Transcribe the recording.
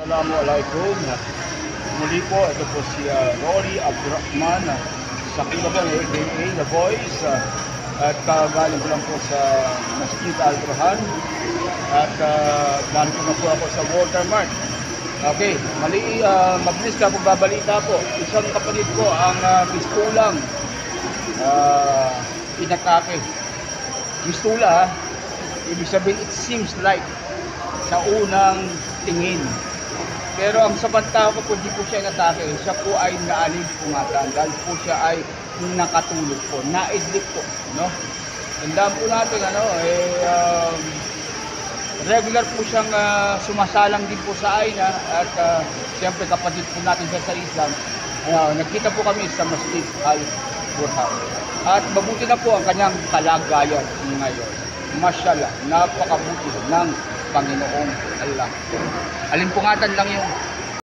Assalamualaikum. Muli po, ito po si Rory Abdurrahman sa Kilabon, aka The Voice. At galing ko lang po sa Masjid Al-Burhan. At galing ko na po ako sa Watermark. Okay, mabilis ka po babalita po. Isang kapatid ko ang pistulang inatake. Pistula, ibig sabihin it seems like sa unang tingin. Pero ang sabanta ko po, di po siya inatake. Siya po ay naaligpungatan dahil po siya ay nakatulog po, naidlip po, no? Tandaan po natin, regular po siyang sumasalang din po sa AINA at siyempre kapatid po natin siya sa Islam. Nagkita po kami sa Masjid Al-Burhan. At mabuti na po ang kanyang kalagayan ngayon. Mashallah, napakabuti ng Panginoong Allah. Alimpungatan lang yung